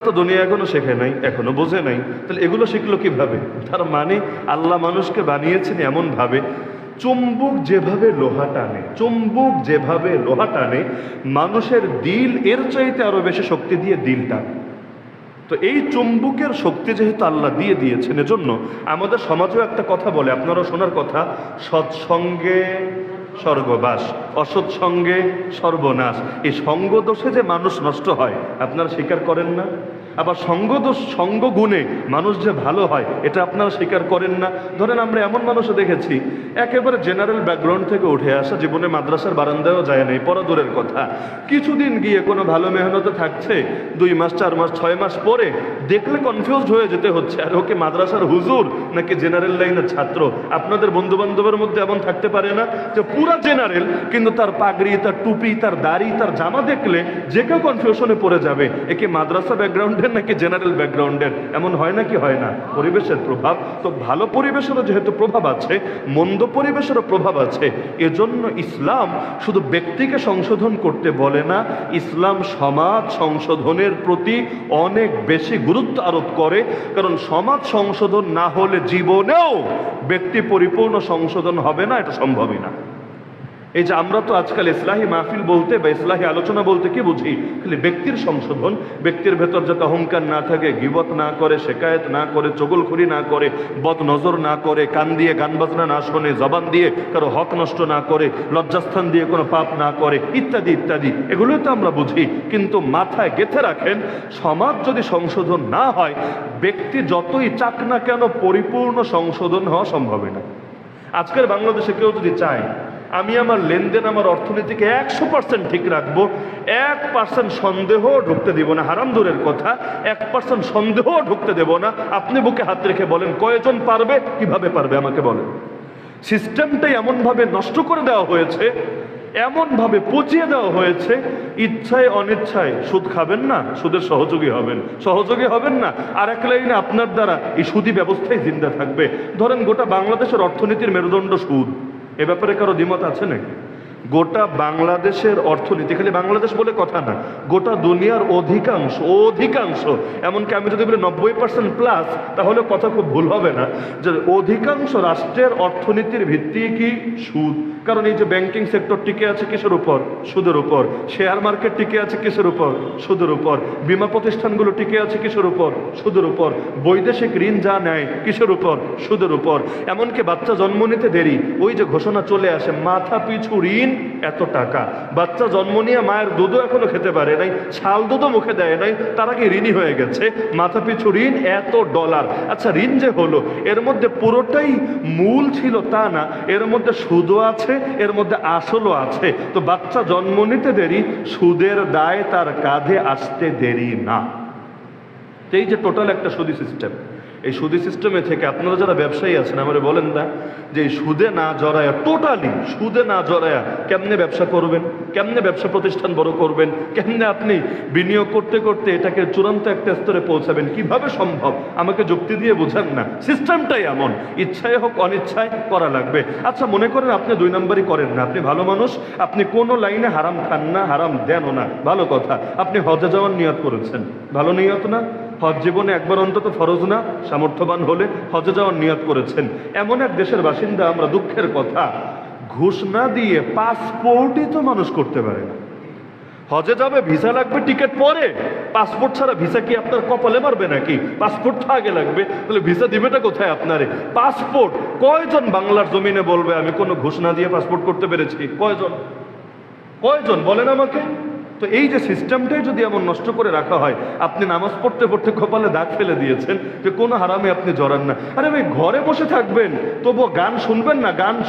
তো দুনিয়া এখনো শেখে নাই, এখনো বোঝে নাই, তাহলে এগুলো শিখলো কিভাবে? তার মানে আল্লাহ মানুষকে বানিয়েছেন এমন ভাবে, চুম্বক যেভাবে লোহা টানে মানুষের দিল এর চাইতে আরো বেশি শক্তি দিয়ে দিল টানে। তো এই চুম্বকের শক্তি যেহেতু আল্লাহ দিয়ে দিয়েছেন, এজন্য আমাদের সমাজেও একটা কথা বলে, আপনারা শোনার কথা, সৎসঙ্গে স্বর্গবাস, অসৎসঙ্গে সর্বনাশ। এই সঙ্গ দোষে যে মানুষ নষ্ট হয় আপনারা স্বীকার করেন না? আবার সঙ্গ গুণে মানুষ যে ভালো হয় এটা আপনারা স্বীকার করেন না? ধরেন আমরা এমন মানুষও দেখেছি একেবারে জেনারেল ব্যাকগ্রাউন্ড থেকে উঠে আসা, জীবনে মাদ্রাসার বারান্দায়ও যায় নাই, পড়া দূরের কথা, কিছুদিন গিয়ে কোনো ভালো মেহনতে থাকছে, 2 মাস 4 মাস 6 মাস পরে দেখলে কনফিউজড হয়ে যেতে হচ্ছে, আর ওকে মাদ্রাসার হুজুর নাকি জেনারেল লাইনের ছাত্র। আপনাদের বন্ধু বান্ধবের মধ্যে এমন থাকতে পারে না যে পুরা জেনারেল, কিন্তু তার পাগড়ি, তার টুপি, তার দাড়ি, তার জামা দেখলে যে কেউ কনফিউশনে পড়ে যাবে, একে মাদ্রাসা ব্যাকগ্রাউন্ডের নাকি জেনারেল ব্যাকগ্রাউন্ডের? এমন হয় নাকি হয় না? পরিবেশের প্রভাব। তো ভালো পরিবেশেরও যেহেতু প্রভাব আছে, মন্দ পরিবেশেরও প্রভাব আছে। এজন্য ইসলাম শুধু ব্যক্তিকে সংশোধন করতে বলে না, ইসলাম সমাজ সংশোধনের প্রতি অনেক বেশি গুরুত্ব আরোপ করে। কারণ সমাজ সংশোধন না হলে জীবনেও ব্যক্তি পরিপূর্ণ সংশোধন হবে না, এটা সম্ভবই না। এই যে আমরা তো আজকাল ইসলাহি মাহফিল বলতে বা ইসলাহি আলোচনা বলতে কি বুঝি? খালি ব্যক্তির সংশোধন, ব্যক্তির ভেতর যাতে অহংকার না থাকে, গীবত না করে, শেকায়েত না করে, চগলখড়ি না করে, বদ নজর না করে, কান দিয়ে গান বাজনা না শোনে, জবান দিয়ে কারো হক নষ্ট না করে, লজ্জাস্থান দিয়ে কোনো পাপ না করে, ইত্যাদি ইত্যাদি, এগুলোই তো আমরা বুঝি। কিন্তু মাথায় গেঁথে রাখেন, সমাজ যদি সংশোধন না হয়, ব্যক্তি যতই চাক না কেন পরিপূর্ণ সংশোধন হওয়া সম্ভব না। আজকের বাংলাদেশে কেউ যদি চায় আমি আমার লেনদেন, আমার অর্থনীতিকে 100% ঠিক রাখবো, 1% সন্দেহ ঢুকতে দিব না, হারাম দূরের কথা, 1% সন্দেহ ঢুকতে দেব না, আপনি বুকে হাত রেখে বলেন কয়জন পারবে? কিভাবে পারবে আমাকে বলেন। সিস্টেমটাই এমনভাবে নষ্ট করে দেওয়া হয়েছে, এমনভাবে পচিয়ে দেওয়া হয়েছে, ইচ্ছায় অনিচ্ছায় সুদ খাবেন না, সুদের সহযোগী হবেন না, আর এক লাইনে আপনার দ্বারা এই সুদী ব্যবস্থায় জিন্দা থাকবে। ধরেন গোটা বাংলাদেশের অর্থনীতির মেরুদণ্ড সুদ, এ ব্যাপারে কারো দ্বিমত আছে নাকি? গোটা বাংলাদেশের অর্থনীতি, খালি বাংলাদেশ বলে কথা না, গোটা দুনিয়ার অধিকাংশ, এমনকি আমি যদি বলি 90% প্লাস, তাহলে কথা খুব ভুল হবে না, যে অধিকাংশ রাষ্ট্রের অর্থনীতির ভিত্তি কি? সুদ। কারণ এই যে ব্যাংকিং সেক্টর টিকে আছে কিসের উপর? সুদের উপর। শেয়ার মার্কেট টিকে আছে কিসের উপর? সুদের উপর। বীমা প্রতিষ্ঠানগুলো টিকে আছে কিসের উপর? সুদের উপর। বৈদেশিক ঋণ যা নেয় কিসের উপর? সুদের উপর। এমনকি বাচ্চা জন্ম নিতে দেরি, ওই যে ঘোষণা চলে আসে মাথা পিছু ঋণ এত টাকা, বাচ্চা জন্ম নিয়ে মায়ের দুধও এখনো খেতে পারে নাই, ছাল দুধও মুখে দেয় নাই, তারা কি ঋণী হয়ে গেছে, মাথা পিছু ঋণ এত ডলার। আচ্ছা, ঋণ যে হলো, এর মধ্যে পুরোটাই মূল ছিল তা না, এর মধ্যে সুদও আছে, এর মধ্যে আসলও আছে। তো বাচ্চা জন্ম নিতে দেরি, সুদের দায় তার কাঁধে আসতে দেরি না। এই যে টোটাল একটা সুদী সিস্টেম, এই সুদী সিস্টেমে থেকে আপনারা যারা ব্যবসায়ী আছেন আমারে বলেন না যে এই সুদে না জড়ায়া, টোটালি সুদে না জড়ায়া কেমনে ব্যবসা করবেন, কেমনে ব্যবসা প্রতিষ্ঠান বড় করবেন, কেমনে আপনি বিনিয়োগ করতে করতে এটাকে চূড়ান্ত একটা স্তরে পৌঁছাবেন, কিভাবে সম্ভব? আমাকে যুক্তি দিয়ে বোঝান না। সিস্টেমটাই এমন, ইচ্ছায় হোক অনিচ্ছায় করা লাগবে। আচ্ছা, মনে করেন আপনি 2 নম্বরই করেন না, আপনি ভালো মানুষ, আপনি কোনো লাইনে হারাম খান না, হারাম দেনও না, ভালো কথা। আপনি হজে যাওয়ার নিয়ত করেছেন, ভালো নিয়ত না? হজ জীবনে একবার অন্তত ফরজ না? সামর্থ্যবান হলে হজে যাওয়ার নিয়ত করেছেন। এমন এক দেশের বাসিন্দা, আমরা দুঃখের কথা, ঘুষ না দিয়ে পাসপোর্টই তো মানুষ করতে পারে না। হজে যাবে, ভিসা লাগবে, টিকিট পরে, পাসপোর্ট ছাড়া ভিসা কি আপনার কপালে মারবে নাকি? পাসপোর্ট তো আগে লাগবে, তাহলে ভিসা দিবেটা কোথায় আপনারে? পাসপোর্ট কয়জন বাংলার জমিনে বলবে আমি কোনো ঘুষ না দিয়ে পাসপোর্ট করতে পেরেছি? কয়জন বলেন আমাকে? তো এই যে সিস্টেমটাই যদি এমন নষ্ট করে রাখা হয়, আপনি নামাজ পড়তে পড়তে কপালে দাগ ফেলে দিয়েছেন যে কোনো হারামে আপনি জড়ান না। আরে ভাই, ঘরে বসে থাকবেন তবুও গান শুনবেন না, গান